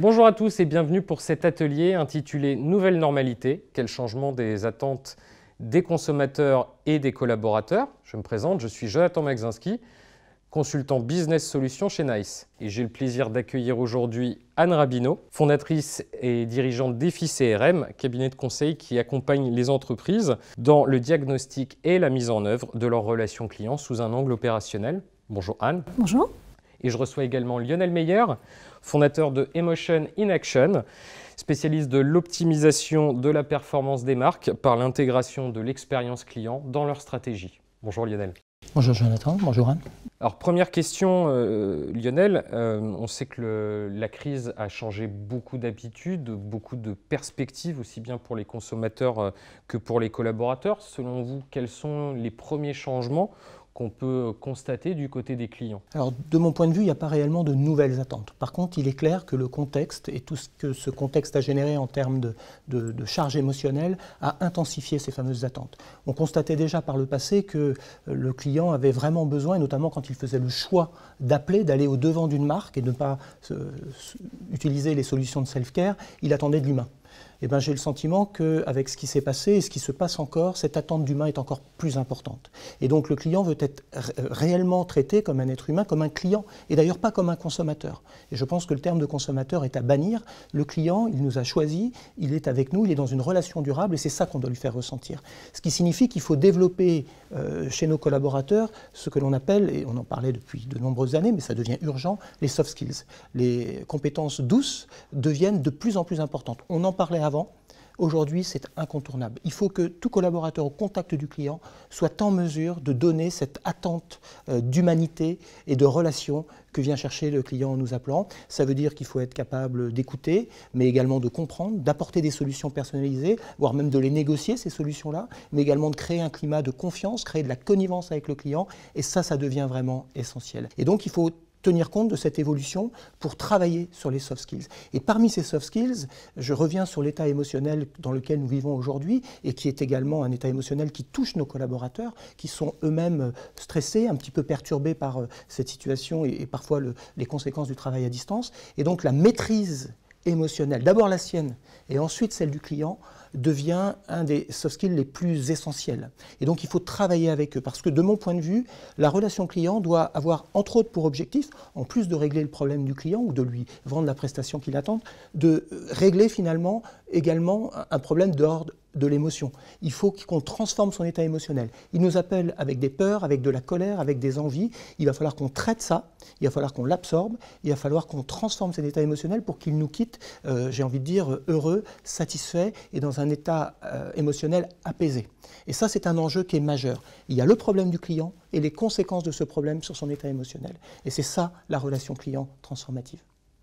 Bonjour à tous et bienvenue pour cet atelier intitulé « Nouvelle normalité, quel changement des attentes des consommateurs et des collaborateurs ?» Je me présente, je suis Jonathan Magzinski, consultant Business Solutions chez NICE. Et j'ai le plaisir d'accueillir aujourd'hui Anne Rabineau, fondatrice et dirigeante d'EFI CRM, cabinet de conseil qui accompagne les entreprises dans le diagnostic et la mise en œuvre de leurs relations clients sous un angle opérationnel. Bonjour Anne. Bonjour. Et je reçois également Lionel Meyer, fondateur de Emotion in Action, spécialiste de l'optimisation de la performance des marques par l'intégration de l'expérience client dans leur stratégie. Bonjour Lionel. Bonjour Jonathan, bonjour Anne. Alors première question Lionel, on sait que la crise a changé beaucoup d'habitudes, beaucoup de perspectives aussi bien pour les consommateurs que pour les collaborateurs. Selon vous, quels sont les premiers changements qu'on peut constater du côté des clients? Alors, de mon point de vue, il n'y a pas réellement de nouvelles attentes. Par contre, il est clair que le contexte et tout ce que ce contexte a généré en termes de charge émotionnelle a intensifié ces fameuses attentes. On constatait déjà par le passé que le client avait vraiment besoin, et notamment quand il faisait le choix d'appeler, d'aller au-devant d'une marque et de ne pas utiliser les solutions de self-care, il attendait de l'humain. Eh bien, j'ai le sentiment qu'avec ce qui s'est passé et ce qui se passe encore, cette attente d'humain est encore plus importante. Et donc le client veut être réellement traité comme un être humain, comme un client, et d'ailleurs pas comme un consommateur. Et je pense que le terme de consommateur est à bannir. Le client, il nous a choisis, il est avec nous, il est dans une relation durable, et c'est ça qu'on doit lui faire ressentir. Ce qui signifie qu'il faut développer chez nos collaborateurs ce que l'on appelle, et on en parlait depuis de nombreuses années, mais ça devient urgent, les soft skills. Les compétences douces deviennent de plus en plus importantes. On en parlait avant, aujourd'hui c'est incontournable. Il faut que tout collaborateur au contact du client soit en mesure de donner cette attente d'humanité et de relation que vient chercher le client en nous appelant. Ça veut dire qu'il faut être capable d'écouter, mais également de comprendre, d'apporter des solutions personnalisées, voire même de les négocier, ces solutions-là, mais également de créer un climat de confiance, créer de la connivence avec le client, et ça devient vraiment essentiel. Et donc il faut tenir compte de cette évolution pour travailler sur les soft skills. Et parmi ces soft skills, je reviens sur l'état émotionnel dans lequel nous vivons aujourd'hui et qui est également un état émotionnel qui touche nos collaborateurs, qui sont eux-mêmes stressés, un petit peu perturbés par cette situation et parfois les conséquences du travail à distance. Et donc la maîtrise émotionnelle, d'abord la sienne et ensuite celle du client, devient un des soft skills les plus essentiels. Et donc il faut travailler avec eux parce que de mon point de vue, la relation client doit avoir entre autres pour objectif, en plus de régler le problème du client ou de lui vendre la prestation qu'il attend, de régler finalement également un problème d'ordre de l'émotion. Il faut qu'on transforme son état émotionnel. Il nous appelle avec des peurs, avec de la colère, avec des envies. Il va falloir qu'on traite ça, il va falloir qu'on l'absorbe, il va falloir qu'on transforme cet état émotionnel pour qu'il nous quitte, j'ai envie de dire, heureux, satisfait et dans un état émotionnel apaisé. Et ça, c'est un enjeu qui est majeur. Il y a le problème du client et les conséquences de ce problème sur son état émotionnel. Et c'est ça, la relation client transformative.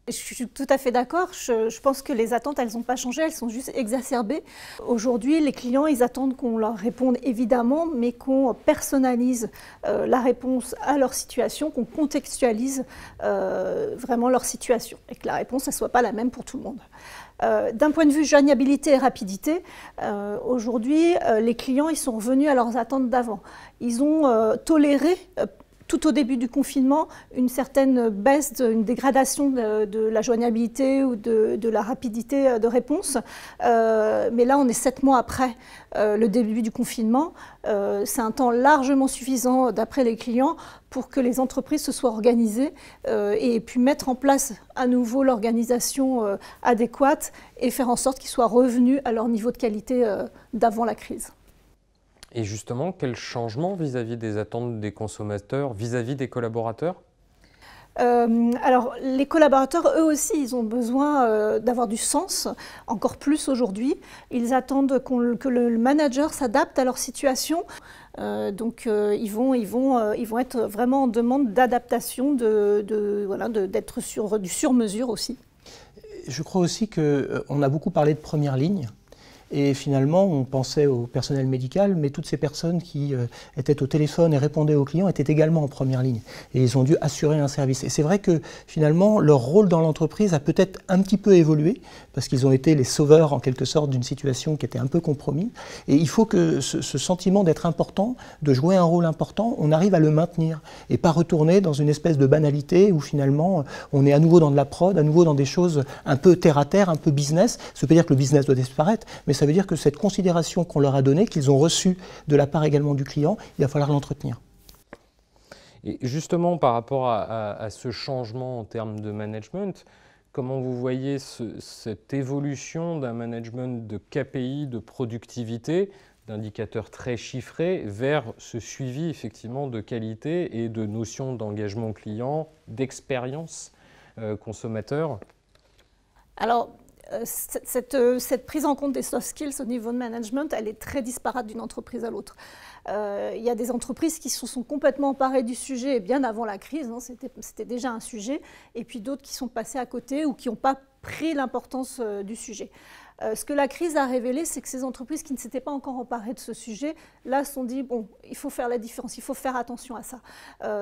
Je suis tout à fait d'accord. Je pense que les attentes, elles n'ont pas changé, elles sont juste exacerbées. Aujourd'hui, les clients, ils attendent qu'on leur réponde évidemment, mais qu'on personnalise la réponse à leur situation, qu'on contextualise vraiment leur situation et que la réponse ne soit pas la même pour tout le monde. D'un point de vue joignabilité et rapidité, aujourd'hui, les clients, ils sont revenus à leurs attentes d'avant. Ils ont toléré tout au début du confinement, une certaine baisse, une dégradation de la joignabilité ou de la rapidité de réponse. Mais là, on est 7 mois après le début du confinement. C'est un temps largement suffisant, d'après les clients, pour que les entreprises se soient organisées et puis mettre en place à nouveau l'organisation adéquate et faire en sorte qu'ils soient revenus à leur niveau de qualité d'avant la crise. Et justement, quel changement vis-à-vis des attentes des consommateurs, vis-à-vis des collaborateurs? Alors, les collaborateurs, eux aussi, ils ont besoin d'avoir du sens, encore plus aujourd'hui. Ils attendent que le manager s'adapte à leur situation. Donc, ils vont être vraiment en demande d'adaptation, d'être du sur-mesure aussi. Je crois aussi qu'on a beaucoup parlé de première ligne. et finalement on pensait au personnel médical, mais toutes ces personnes qui étaient au téléphone et répondaient aux clients étaient également en première ligne et ils ont dû assurer un service. Et c'est vrai que finalement leur rôle dans l'entreprise a peut-être un petit peu évolué parce qu'ils ont été les sauveurs en quelque sorte d'une situation qui était un peu compromise, et il faut que ce sentiment d'être important, de jouer un rôle important, on arrive à le maintenir et pas retourner dans une espèce de banalité où finalement on est à nouveau dans de la prod, à nouveau dans des choses un peu terre à terre, un peu business. Ça veut pas dire que le business doit disparaître, mais ça veut dire que cette considération qu'on leur a donnée, qu'ils ont reçue de la part également du client, il va falloir l'entretenir. Et justement, par rapport à ce changement en termes de management, comment vous voyez cette évolution d'un management de KPI, de productivité, d'indicateurs très chiffrés, vers ce suivi effectivement de qualité et de notion d'engagement client, d'expérience consommateur? Alors, cette prise en compte des soft skills au niveau de management, elle est très disparate d'une entreprise à l'autre. Il y a des entreprises qui se sont complètement emparées du sujet bien avant la crise, hein, c'était déjà un sujet, et puis d'autres qui sont passées à côté ou qui n'ont pas pris l'importance du sujet. Ce que la crise a révélé, c'est que ces entreprises qui ne s'étaient pas encore emparées de ce sujet, là, se sont dit, bon, il faut faire la différence, il faut faire attention à ça.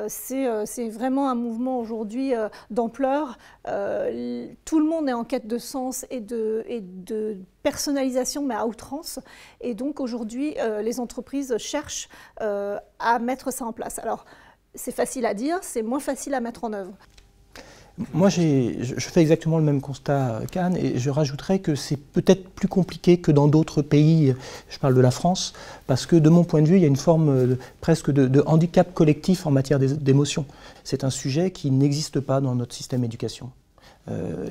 C'est vraiment un mouvement aujourd'hui d'ampleur. Tout le monde est en quête de sens et de personnalisation, mais à outrance. Et donc, aujourd'hui, les entreprises cherchent à mettre ça en place. Alors, c'est facile à dire, c'est moins facile à mettre en œuvre. Moi, je fais exactement le même constat qu'Anne, et je rajouterais que c'est peut-être plus compliqué que dans d'autres pays, je parle de la France, parce que de mon point de vue, il y a une forme presque de handicap collectif en matière d'émotion. C'est un sujet qui n'existe pas dans notre système d'éducation.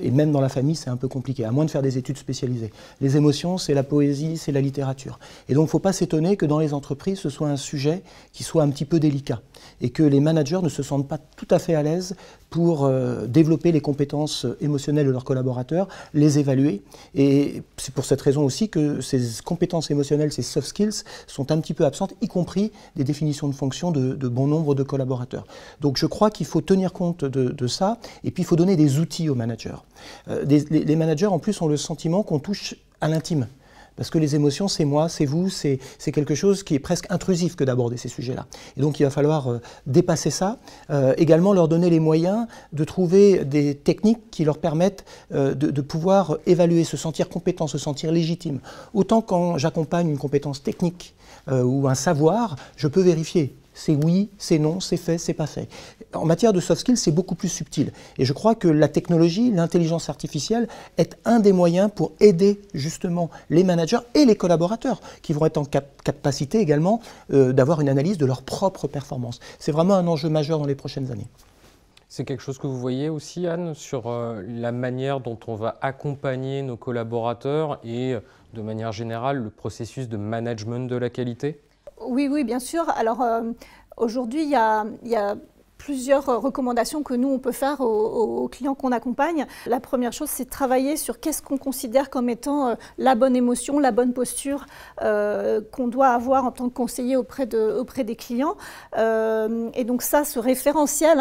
Et même dans la famille, c'est un peu compliqué, à moins de faire des études spécialisées. Les émotions, c'est la poésie, c'est la littérature. Et donc, il ne faut pas s'étonner que dans les entreprises, ce soit un sujet qui soit un petit peu délicat et que les managers ne se sentent pas tout à fait à l'aise pour développer les compétences émotionnelles de leurs collaborateurs, les évaluer. Et c'est pour cette raison aussi que ces compétences émotionnelles, ces soft skills, sont un petit peu absentes, y compris des définitions de fonction de bon nombre de collaborateurs. Donc je crois qu'il faut tenir compte de ça, et puis il faut donner des outils aux managers. Les managers, en plus, ont le sentiment qu'on touche à l'intime. Parce que les émotions, c'est moi, c'est vous, c'est quelque chose qui est presque intrusif que d'aborder ces sujets-là. Et donc il va falloir dépasser ça, également leur donner les moyens de trouver des techniques qui leur permettent de pouvoir évaluer, se sentir compétent, se sentir légitime. Autant quand j'accompagne une compétence technique ou un savoir, je peux vérifier. C'est oui, c'est non, c'est fait, c'est pas fait. En matière de soft skills, c'est beaucoup plus subtil. Et je crois que la technologie, l'intelligence artificielle est un des moyens pour aider justement les managers et les collaborateurs qui vont être en capacité également d'avoir une analyse de leur propre performance. C'est vraiment un enjeu majeur dans les prochaines années. C'est quelque chose que vous voyez aussi, Anne, sur la manière dont on va accompagner nos collaborateurs et, de manière générale, le processus de management de la qualité ? Oui, oui, bien sûr. Alors, aujourd'hui, il y a plusieurs recommandations que nous, on peut faire aux clients qu'on accompagne. La première chose, c'est de travailler sur qu'est-ce qu'on considère comme étant la bonne émotion, la bonne posture qu'on doit avoir en tant que conseiller auprès des clients. Et donc ça, ce référentiel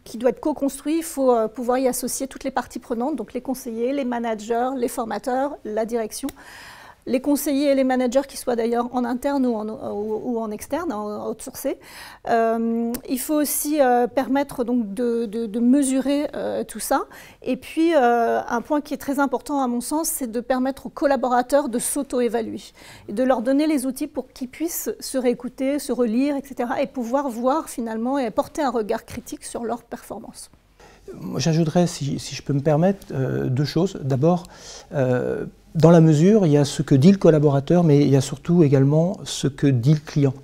qui doit être co-construit, il faut pouvoir y associer toutes les parties prenantes, donc les conseillers, les managers, les formateurs, la direction. Les conseillers et les managers, qui soient d'ailleurs en interne ou en externe, en outsourcé. Il faut aussi permettre donc de mesurer tout ça. Et puis, un point qui est très important à mon sens, c'est de permettre aux collaborateurs de s'auto-évaluer et de leur donner les outils pour qu'ils puissent se réécouter, se relire, etc. et pouvoir voir finalement et porter un regard critique sur leur performance. J'ajouterais, si je peux me permettre, deux choses. D'abord, dans la mesure, il y a ce que dit le collaborateur, mais il y a surtout également ce que dit le client.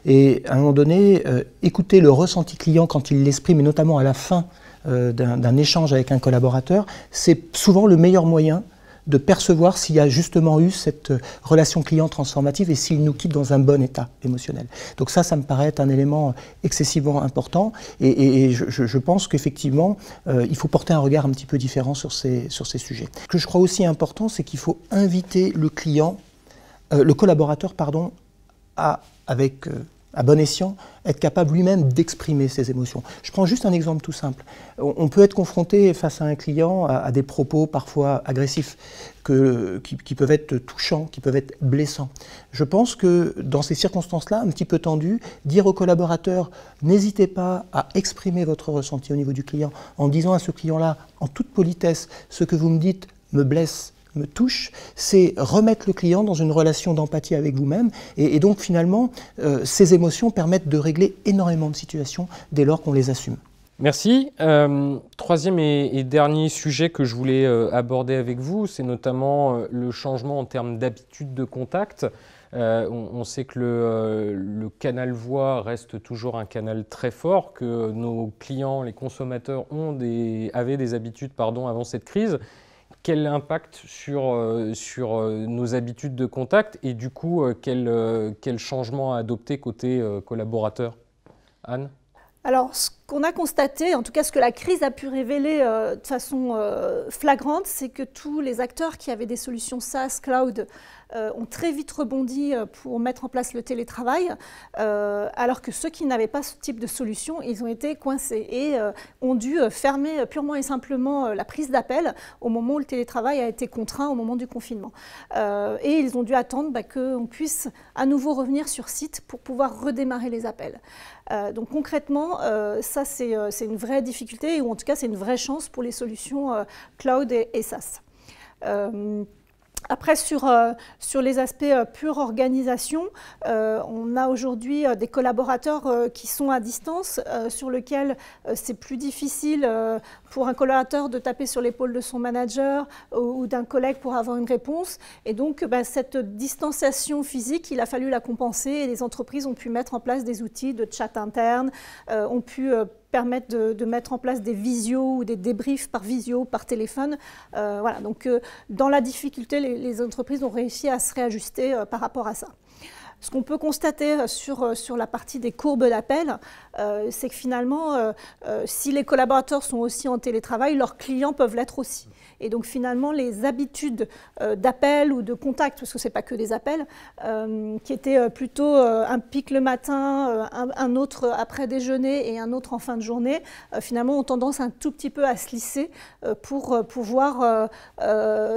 Et à un moment donné, écouter le ressenti client quand il l'exprime, et notamment à la fin d'un échange avec un collaborateur, c'est souvent le meilleur moyen de percevoir s'il y a justement eu cette relation client transformative et s'il nous quitte dans un bon état émotionnel. Donc ça me paraît être un élément excessivement important et je pense qu'effectivement, il faut porter un regard un petit peu différent sur ces sujets. Ce que je crois aussi important, c'est qu'il faut inviter le collaborateur, avec à bon escient, être capable lui-même d'exprimer ses émotions. Je prends juste un exemple tout simple. On peut être confronté face à un client à des propos parfois agressifs, qui peuvent être touchants, qui peuvent être blessants. Je pense que dans ces circonstances-là, un petit peu tendues, dire aux collaborateurs « n'hésitez pas à exprimer votre ressenti au niveau du client en disant à ce client-là, en toute politesse, ce que vous me dites me blesse, me touche », c'est remettre le client dans une relation d'empathie avec vous-même. Et donc finalement, ces émotions permettent de régler énormément de situations dès lors qu'on les assume. Merci. Troisième et dernier sujet que je voulais aborder avec vous, c'est notamment le changement en termes d'habitude de contact. On sait que le canal voix reste toujours un canal très fort, que nos clients, les consommateurs, avaient des habitudes avant cette crise. Quel impact sur nos habitudes de contact et du coup, quel changement à adopter côté collaborateur? Anne? Alors, ce qu'on a constaté, en tout cas ce que la crise a pu révéler de façon flagrante, c'est que tous les acteurs qui avaient des solutions SaaS, cloud, ont très vite rebondi pour mettre en place le télétravail, alors que ceux qui n'avaient pas ce type de solution, ils ont été coincés et ont dû fermer purement et simplement la prise d'appel au moment où le télétravail a été contraint au moment du confinement. Et ils ont dû attendre qu'on puisse à nouveau revenir sur site pour pouvoir redémarrer les appels. Donc concrètement, ça c'est une vraie difficulté, ou en tout cas c'est une vraie chance pour les solutions cloud et SaaS. Après, sur les aspects pure organisation, on a aujourd'hui des collaborateurs qui sont à distance, sur lesquels c'est plus difficile pour un collaborateur de taper sur l'épaule de son manager ou d'un collègue pour avoir une réponse. Et donc, cette distanciation physique, il a fallu la compenser et les entreprises ont pu mettre en place des outils de chat interne, ont pu permettre de mettre en place des visios ou des débriefs par visio, par téléphone. Voilà, donc dans la difficulté, les entreprises ont réussi à se réajuster par rapport à ça. Ce qu'on peut constater sur la partie des courbes d'appel, c'est que finalement, si les collaborateurs sont aussi en télétravail, leurs clients peuvent l'être aussi. Et donc finalement, les habitudes d'appel ou de contact, parce que ce n'est pas que des appels, qui étaient plutôt un pic le matin, un autre après déjeuner et un autre en fin de journée, finalement ont tendance un tout petit peu à se lisser pour pouvoir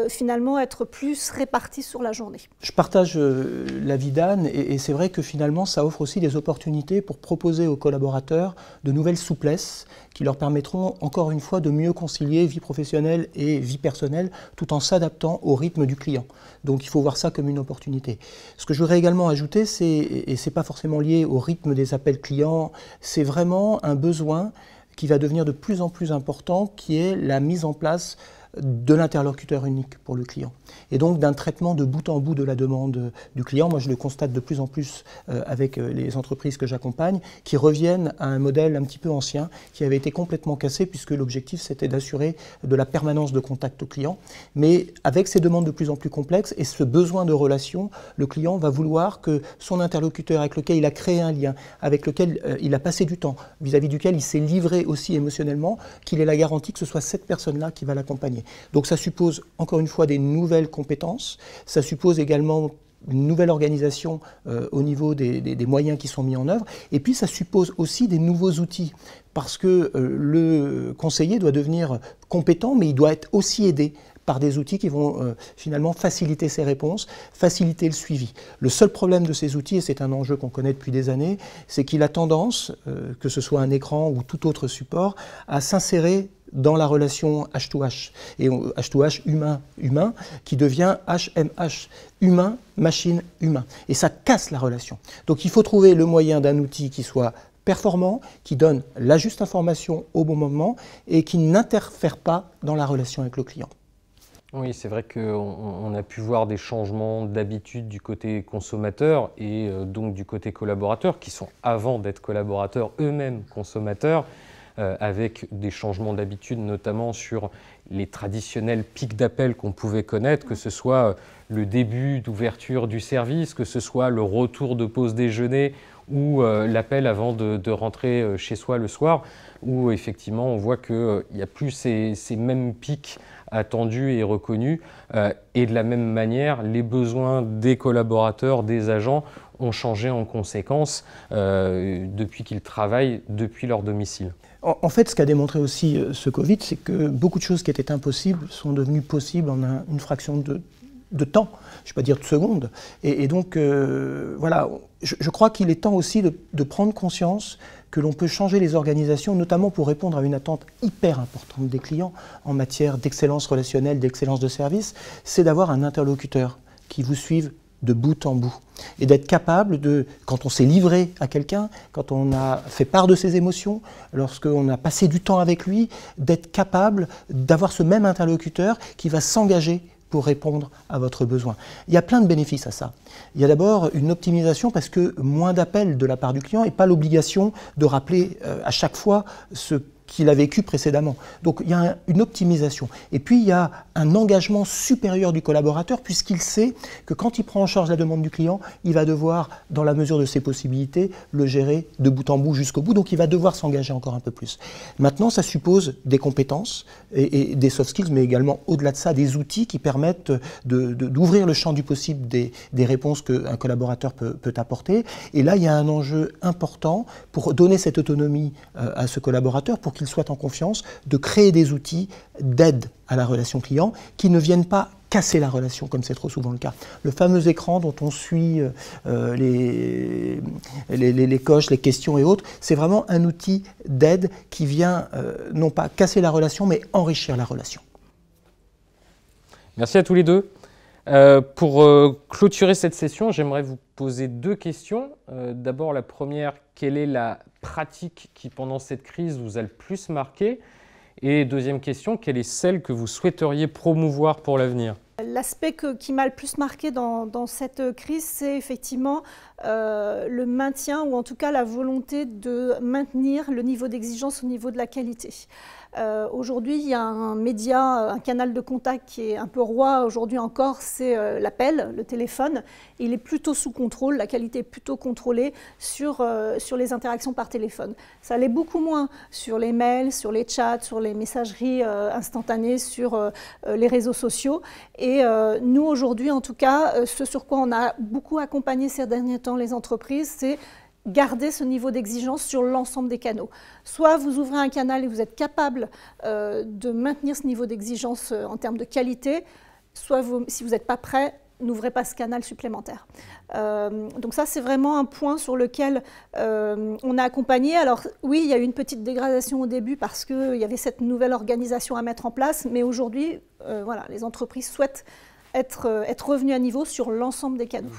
finalement être plus répartis sur la journée. Je partage l'avis d'Anne et c'est vrai que finalement ça offre aussi des opportunités pour proposer aux collaborateurs de nouvelles souplesses qui leur permettront encore une fois de mieux concilier vie professionnelle et vie personnelle tout en s'adaptant au rythme du client. Donc il faut voir ça comme une opportunité. Ce que je voudrais également ajouter, et ce n'est pas forcément lié au rythme des appels clients, c'est vraiment un besoin qui va devenir de plus en plus important, qui est la mise en place de l'interlocuteur unique pour le client. Et donc d'un traitement de bout en bout de la demande du client. Moi je le constate de plus en plus avec les entreprises que j'accompagne, qui reviennent à un modèle un petit peu ancien, qui avait été complètement cassé, puisque l'objectif c'était d'assurer de la permanence de contact au client. Mais avec ces demandes de plus en plus complexes et ce besoin de relation, le client va vouloir que son interlocuteur avec lequel il a créé un lien, avec lequel il a passé du temps, vis-à-vis duquel il s'est livré aussi émotionnellement, qu'il ait la garantie que ce soit cette personne-là qui va l'accompagner. Donc ça suppose encore une fois des nouvelles compétences, ça suppose également une nouvelle organisation au niveau des moyens qui sont mis en œuvre, et puis ça suppose aussi des nouveaux outils, parce que le conseiller doit devenir compétent, mais il doit être aussi aidé par des outils qui vont finalement faciliter ses réponses, faciliter le suivi. Le seul problème de ces outils, et c'est un enjeu qu'on connaît depuis des années, c'est qu'il a tendance, que ce soit un écran ou tout autre support, à s'insérer dans la relation H2H, et H2H humain-humain, qui devient HMH, humain-machine-humain. Et ça casse la relation. Donc il faut trouver le moyen d'un outil qui soit performant, qui donne la juste information au bon moment et qui n'interfère pas dans la relation avec le client. Oui, c'est vrai qu'on a pu voir des changements d'habitude du côté consommateur et donc du côté collaborateur, qui sont avant d'être collaborateurs eux-mêmes consommateurs, avec des changements d'habitude notamment sur les traditionnels pics d'appel qu'on pouvait connaître, que ce soit le début d'ouverture du service, que ce soit le retour de pause déjeuner ou l'appel avant de rentrer chez soi le soir, où effectivement on voit qu'il n'y a plus ces mêmes pics attendus et reconnus. Et de la même manière, les besoins des collaborateurs, des agents ont changé en conséquence depuis qu'ils travaillent depuis leur domicile. En fait, ce qu'a démontré aussi ce Covid, c'est que beaucoup de choses qui étaient impossibles sont devenues possibles en une fraction de temps, je ne vais pas dire de secondes. Et donc, voilà, je crois qu'il est temps aussi de prendre conscience que l'on peut changer les organisations, notamment pour répondre à une attente hyper importante des clients en matière d'excellence relationnelle, d'excellence de service, c'est d'avoir un interlocuteur qui vous suive de bout en bout. Et d'être capable de, quand on s'est livré à quelqu'un, quand on a fait part de ses émotions, lorsqu'on a passé du temps avec lui, d'être capable d'avoir ce même interlocuteur qui va s'engager pour répondre à votre besoin. Il y a plein de bénéfices à ça. Il y a d'abord une optimisation parce que moins d'appels de la part du client et pas l'obligation de rappeler à chaque fois ce qu'il a vécu précédemment. Donc il y a une optimisation. Et puis il y a un engagement supérieur du collaborateur puisqu'il sait que quand il prend en charge la demande du client, il va devoir, dans la mesure de ses possibilités, le gérer de bout en bout jusqu'au bout. Donc il va devoir s'engager encore un peu plus. Maintenant, ça suppose des compétences et des soft skills, mais également au-delà de ça, des outils qui permettent d'ouvrir le champ du possible des réponses qu'un collaborateur peut apporter. Et là, il y a un enjeu important pour donner cette autonomie à ce collaborateur, pour qu'il soit en confiance, de créer des outils d'aide à la relation client qui ne viennent pas casser la relation, comme c'est trop souvent le cas. Le fameux écran dont on suit les coches, les questions et autres, c'est vraiment un outil d'aide qui vient non pas casser la relation, mais enrichir la relation. Merci à tous les deux. Pour clôturer cette session, j'aimerais vous poser deux questions. D'abord, la première, quelle est la pratique qui, pendant cette crise, vous a le plus marqué? Et deuxième question, quelle est celle que vous souhaiteriez promouvoir pour l'avenir? L'aspect qui m'a le plus marqué dans cette crise, c'est effectivement le maintien, ou en tout cas la volonté de maintenir le niveau d'exigence au niveau de la qualité. Aujourd'hui, il y a un média, un canal de contact qui est un peu roi aujourd'hui encore, c'est l'appel, le téléphone. Il est plutôt sous contrôle, la qualité est plutôt contrôlée sur les interactions par téléphone. Ça l'est beaucoup moins sur les mails, sur les chats, sur les messageries instantanées, sur les réseaux sociaux. Et nous, aujourd'hui, en tout cas, ce sur quoi on a beaucoup accompagné ces derniers temps les entreprises, c'est garder ce niveau d'exigence sur l'ensemble des canaux. Soit vous ouvrez un canal et vous êtes capable de maintenir ce niveau d'exigence en termes de qualité, soit si vous n'êtes pas prêt, n'ouvrez pas ce canal supplémentaire. Donc ça, c'est vraiment un point sur lequel on a accompagné. Alors oui, il y a eu une petite dégradation au début parce qu'il y avait cette nouvelle organisation à mettre en place, mais aujourd'hui, voilà, les entreprises souhaitent être revenues à niveau sur l'ensemble des canaux.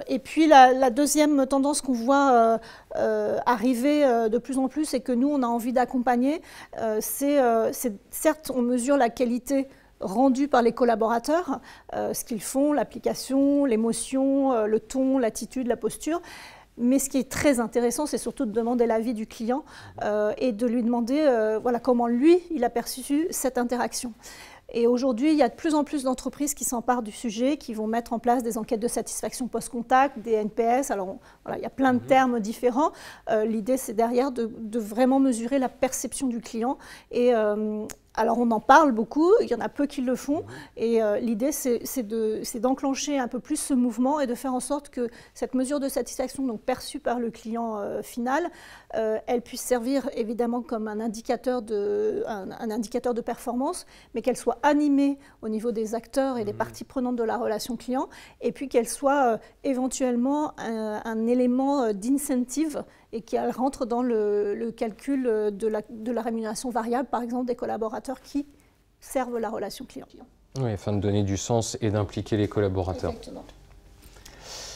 Et puis la deuxième tendance qu'on voit arriver de plus en plus et que nous, on a envie d'accompagner, c'est certes, on mesure la qualité rendue par les collaborateurs, ce qu'ils font, l'application, l'émotion, le ton, l'attitude, la posture. Mais ce qui est très intéressant, c'est surtout de demander l'avis du client et de lui demander voilà, comment lui, il a perçu cette interaction. Et aujourd'hui, il y a de plus en plus d'entreprises qui s'emparent du sujet, qui vont mettre en place des enquêtes de satisfaction post-contact, des NPS. Alors, voilà, il y a plein de termes différents. L'idée, c'est derrière de vraiment mesurer la perception du client. Et alors, on en parle beaucoup, il y en a peu qui le font. Et l'idée, c'est d'enclencher un peu plus ce mouvement et de faire en sorte que cette mesure de satisfaction, donc perçue par le client final, elle puisse servir évidemment comme un indicateur de performance, mais qu'elle soit animée au niveau des acteurs et des parties prenantes de la relation client, et puis qu'elle soit éventuellement un élément d'incentive et qu'elle rentre dans le calcul de la rémunération variable, par exemple, des collaborateurs qui servent la relation client. Oui, afin de donner du sens et d'impliquer les collaborateurs. Exactement.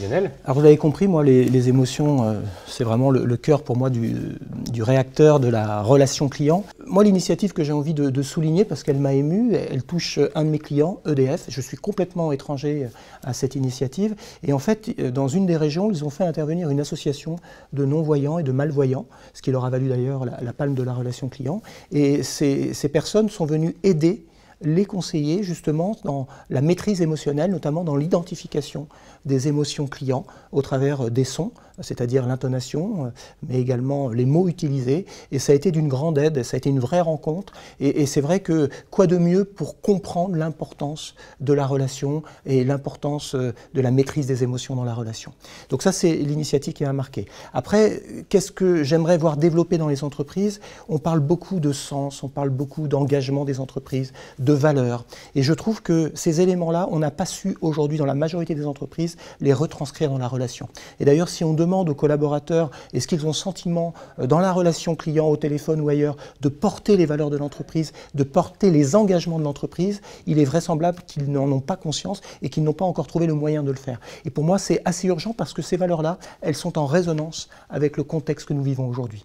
Lionel ? Alors vous avez compris, moi les émotions, c'est vraiment le cœur pour moi du réacteur de la relation client. Moi l'initiative que j'ai envie de souligner, parce qu'elle m'a ému, elle touche un de mes clients, EDF. Je suis complètement étranger à cette initiative. Et en fait, dans une des régions, ils ont fait intervenir une association de non-voyants et de malvoyants, ce qui leur a valu d'ailleurs la palme de la relation client. Et ces personnes sont venues aider les conseiller justement dans la maîtrise émotionnelle, notamment dans l'identification des émotions clients au travers des sons, c'est-à-dire l'intonation, mais également les mots utilisés. Et ça a été d'une grande aide, ça a été une vraie rencontre. Et c'est vrai que quoi de mieux pour comprendre l'importance de la relation et l'importance de la maîtrise des émotions dans la relation. Donc ça, c'est l'initiative qui m'a marqué. Après, qu'est-ce que j'aimerais voir développer dans les entreprises? On parle beaucoup de sens, on parle beaucoup d'engagement des entreprises, de valeurs. Et je trouve que ces éléments-là, on n'a pas su aujourd'hui dans la majorité des entreprises les retranscrire dans la relation. Et d'ailleurs, si on demande aux collaborateurs, est-ce qu'ils ont le sentiment dans la relation client, au téléphone ou ailleurs, de porter les valeurs de l'entreprise, de porter les engagements de l'entreprise, il est vraisemblable qu'ils n'en ont pas conscience et qu'ils n'ont pas encore trouvé le moyen de le faire. Et pour moi, c'est assez urgent parce que ces valeurs-là, elles sont en résonance avec le contexte que nous vivons aujourd'hui.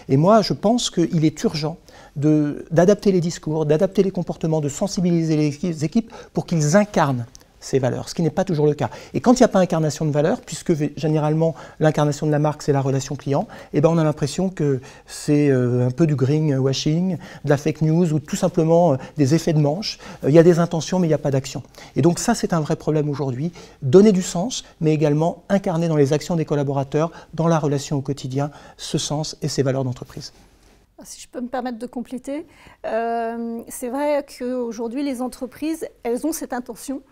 Et moi, je pense qu'il est urgent d'adapter les discours, d'adapter les comportements, de sensibiliser les équipes pour qu'ils incarnent ces valeurs, ce qui n'est pas toujours le cas. Et quand il n'y a pas incarnation de valeurs, puisque généralement l'incarnation de la marque c'est la relation client, eh ben on a l'impression que c'est un peu du greenwashing, de la fake news ou tout simplement des effets de manche. Il y a des intentions mais il n'y a pas d'action. Et donc ça c'est un vrai problème aujourd'hui, donner du sens mais également incarner dans les actions des collaborateurs, dans la relation au quotidien, ce sens et ces valeurs d'entreprise. Si je peux me permettre de compléter, c'est vrai qu'aujourd'hui les entreprises, elles ont cette intention.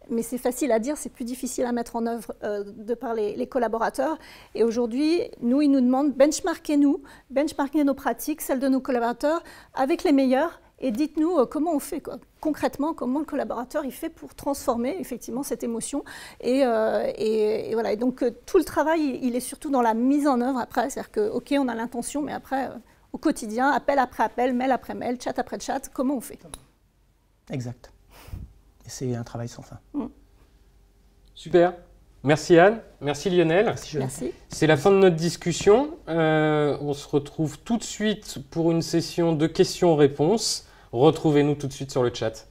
Mais c'est facile à dire, c'est plus difficile à mettre en œuvre de par les collaborateurs. Et aujourd'hui, ils nous demandent benchmarquez nos pratiques, celles de nos collaborateurs, avec les meilleurs. Et dites-nous comment on fait, quoi. Concrètement, comment le collaborateur il fait pour transformer effectivement cette émotion. Et voilà. Et donc tout le travail, il est surtout dans la mise en œuvre après. C'est-à-dire que, ok, on a l'intention, mais après, au quotidien, appel après appel, mail après mail, chat après chat, comment on fait? Exact. C'est un travail sans fin. Super. Merci Anne, merci Lionel. Merci. C'est la fin de notre discussion. On se retrouve tout de suite pour une session de questions-réponses. Retrouvez-nous tout de suite sur le chat.